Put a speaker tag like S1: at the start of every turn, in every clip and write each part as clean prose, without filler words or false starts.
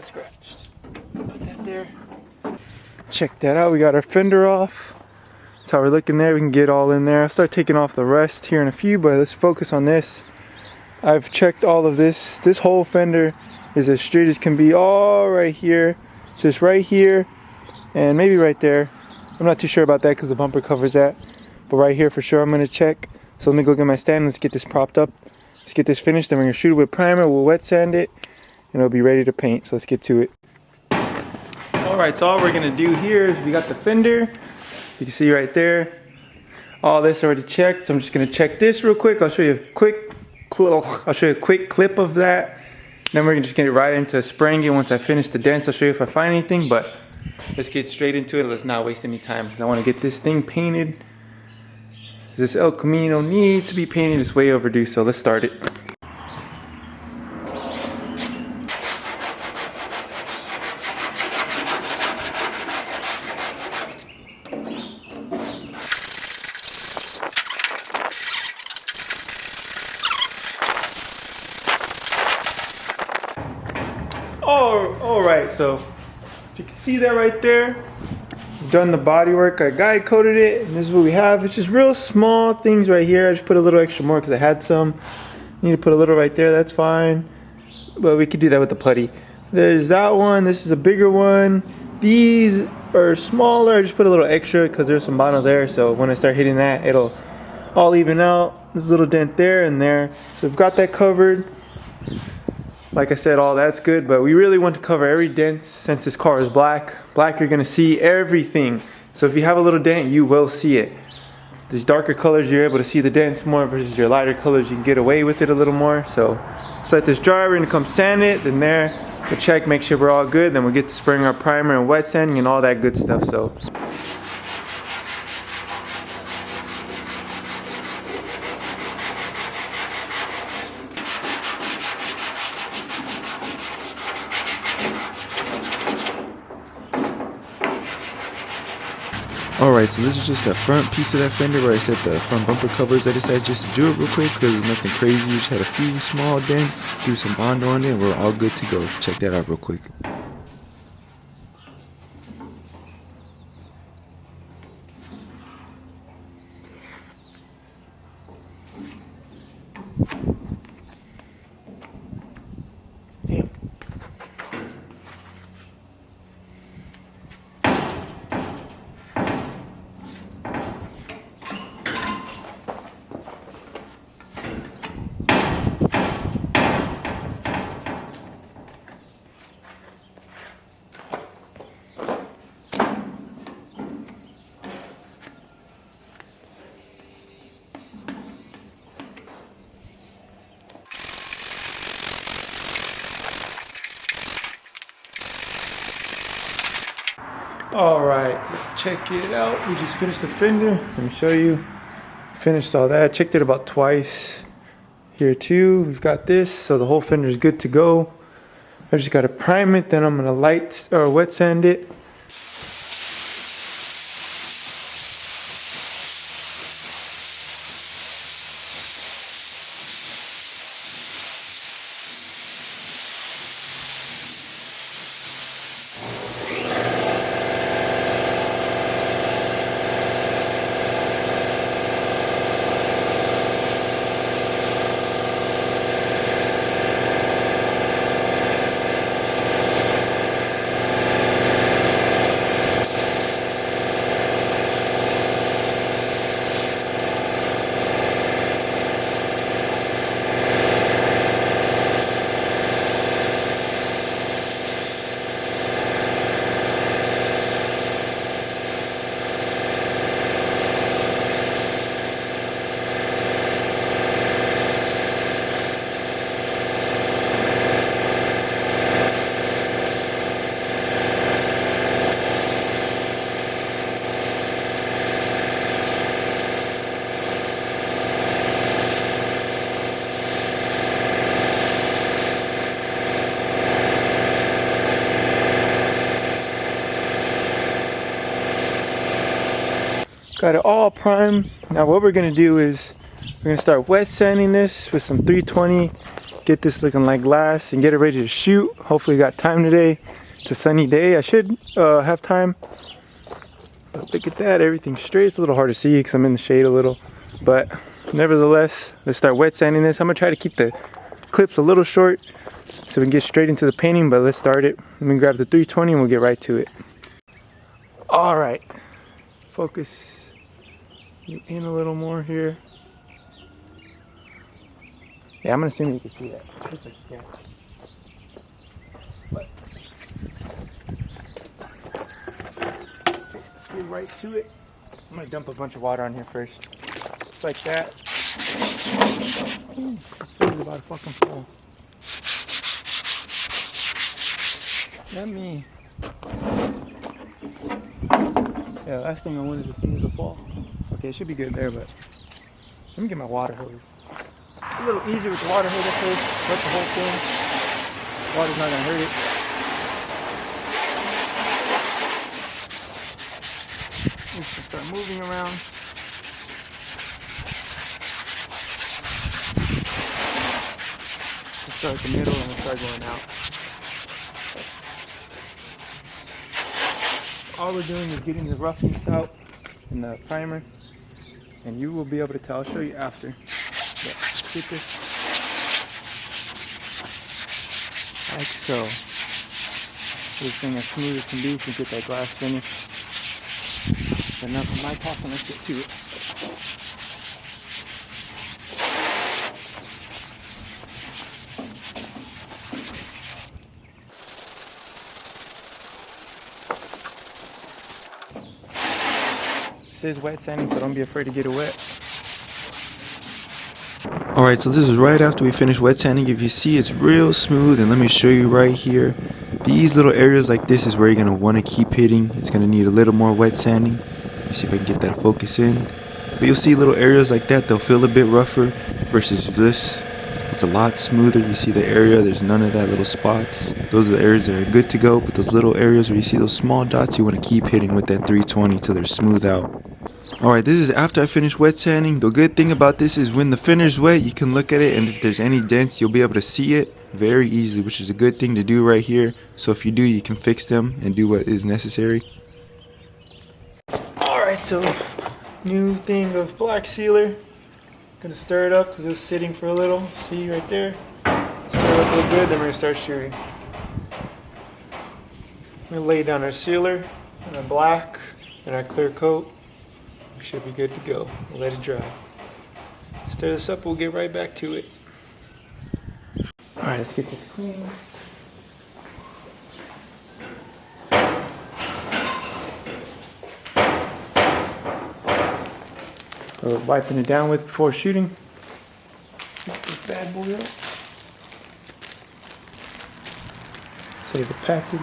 S1: got scratched. Put that there. Check that out. We got our fender off. That's how we're looking there. We can get all in there. I'll start taking off the rest here in a few, but let's focus on this. I've checked all of this. This whole fender is as straight as can be. All right here, just right here, and maybe right there. I'm not too sure about that because the bumper covers that. But right here for sure I'm gonna check. So let me go get my stand. Let's get this propped up. Let's get this finished. Then we're gonna shoot it with primer. We'll wet sand it, and it'll be ready to paint. So let's get to it. All right, so all we're gonna do here is we got the fender. You can see right there. All this already checked. I'm just gonna check this real quick. I'll show you a quick clip of that. Then we're just gonna get right into spraying it. Once I finish the dents, I'll show you if I find anything. But let's get straight into it. Let's not waste any time because I want to get this thing painted. This El Camino needs to be painted. It's way overdue. So let's start it. Alright, so if you can see that right there, I've done the body work. I guide coated it, and this is what we have. It's just real small things right here. I just put a little extra more because I had some. Need to put a little right there, that's fine. But we could do that with the putty. There's that one, this is a bigger one. These are smaller, I just put a little extra because there's some mono there, so when I start hitting that, it'll all even out. There's a little dent there and there. So we've got that covered. Like I said, all that's good, but we really want to cover every dent since this car is black. Black, you're gonna see everything. So if you have a little dent, you will see it. These darker colors, you're able to see the dents more versus your lighter colors, you can get away with it a little more. So let's let this dry. We're gonna come sand it, then there, we'll check, make sure we're all good. Then we'll get to spraying our primer and wet sanding and all that good stuff. So.
S2: Alright, so this is just the front piece of that fender where I set the front bumper covers. I decided just to do it real quick because it's nothing crazy. Just had a few small dents, threw some Bondo on it, and we're all good to go. Check that out real quick.
S1: Alright, check it out. We just finished the fender. Let me show you. Finished all that. Checked it about twice. Here too. We've got this, so the whole fender is good to go. I just gotta prime it, then I'm gonna wet sand it. Got it all primed. Now what we're gonna do is we're gonna start wet sanding this with some 320 get this looking like glass and get it ready to shoot. Hopefully got time today. It's a sunny day. I should have time. But look at that, everything's straight. It's a little hard to see because I'm in the shade a little. But nevertheless, let's start wet sanding this. I'm gonna try to keep the clips a little short so we can get straight into the painting, but let's start it. Let me grab the 320 and we'll get right to it. All right, focus you in a little more here. Yeah, I'm gonna assume you can see that. Looks like you can. But let's get right to it. I'm gonna dump a bunch of water on here first. Just like that. Ooh, the food's about to fucking fall. Yummy. Yeah, last thing I want is the food to fall. Okay, it should be good there, but let me get my water hose. A little easier with the water hose at first. Wet the whole thing. Water's not gonna hurt it. We can start moving around. We'll start at the middle and we'll start going out. All we're doing is getting the roughness out in the primer, and you will be able to tell. I'll show you after. But get this like so. This thing as smooth as can be to get that glass finish. But enough of my talking, let's get to it. This is wet sanding, so don't be afraid to get it wet.
S2: Alright, so this is right after we finish wet sanding. If you see, it's real smooth, and let me show you right here. These little areas like this is where you're going to want to keep hitting. It's going to need a little more wet sanding. Let me see if I can get that focus in. But you'll see little areas like that, they'll feel a bit rougher versus this. It's a lot smoother. You see the area, there's none of that little spots. Those are the areas that are good to go, but those little areas where you see those small dots, you want to keep hitting with that 320 till they're smooth out. Alright, this is after I finish wet sanding. The good thing about this is when the finish is wet, you can look at it, and if there's any dents, you'll be able to see it very easily, which is a good thing to do right here. So if you do, you can fix them and do what is necessary.
S1: Alright, so new thing of black sealer. Gonna stir it up because it was sitting for a little. See right there? Stir it up real good, then we're gonna start shooting. We're gonna lay down our sealer and our black and our clear coat. We should be good to go. We'll let it dry. Stir this up, we'll get right back to it. Alright, let's get this clean. Wiping it down with before shooting. Get this bad boy up. Save the package.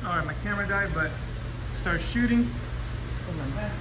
S1: Alright, my camera died, but start shooting. Hold on back.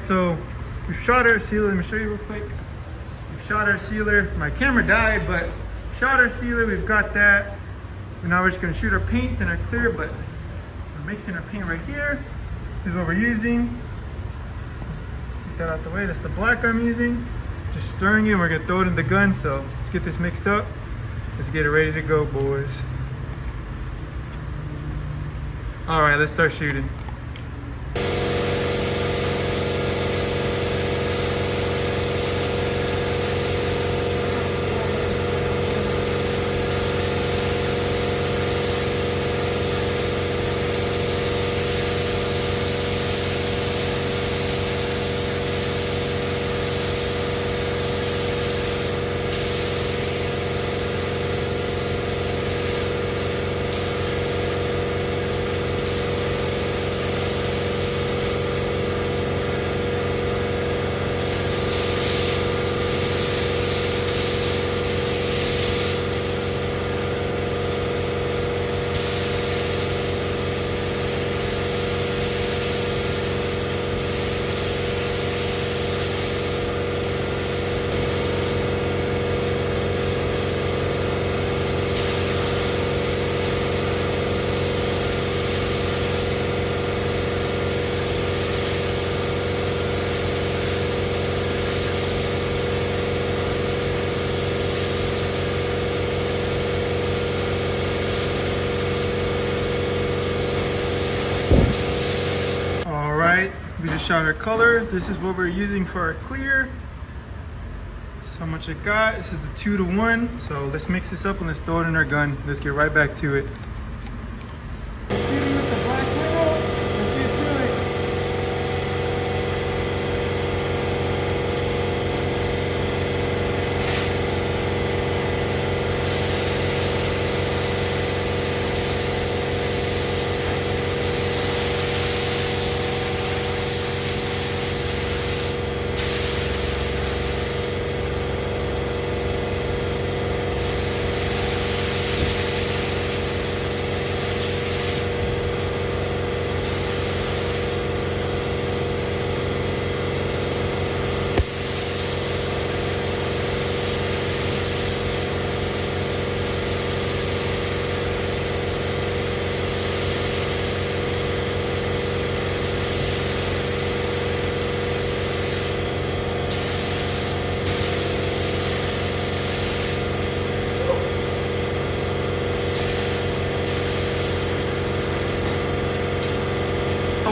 S1: so we've shot our sealer. Let me show you real quick. We've shot our sealer. My camera died, but shot our sealer. We've got that. And now we're just gonna shoot our paint, then our clear, but we're mixing our paint right here. This is what we're using. Get that out the way. That's the black I'm using. Just stirring it. We're gonna throw it in the gun. So let's get this mixed up. Let's get it ready to go, boys. All right, let's start shooting. We just shot our color. This is what we're using for our clear. So much it got. This is a 2-to-1. So let's mix this up and let's throw it in our gun. Let's get right back to it. Shooting with the black widow. Let's get to it.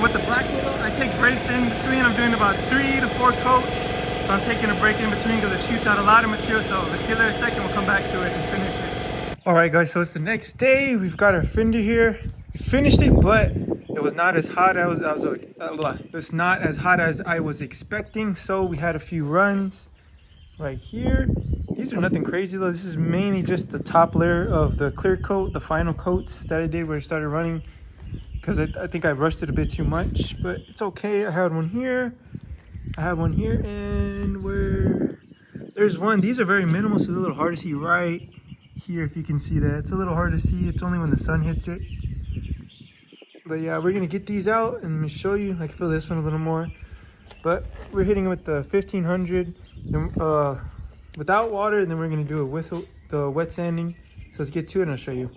S1: With the black widow, I take breaks in between. I'm doing about 3 to 4 coats. So I'm taking a break in between because it shoots out a lot of material. So let's give that a second. We'll come back to it and finish it. All right, guys. So it's the next day. We've got our fender here. We finished it, but it was not as hot as it's not as hot as I was expecting. So we had a few runs right here. These are nothing crazy though. This is mainly just the top layer of the clear coat, the final coats that I did where I started running. Because I think I rushed it a bit too much, but it's okay. I had one here, I have one here, and there's one. These are very minimal, so it's a little hard to see right here, if you can see that. It's a little hard to see. It's only when the sun hits it. But yeah, we're gonna get these out and let me show you. I can feel this one a little more. But we're hitting it with the 1500 without water, and then we're gonna do it with the wet sanding. So let's get to it and I'll show you.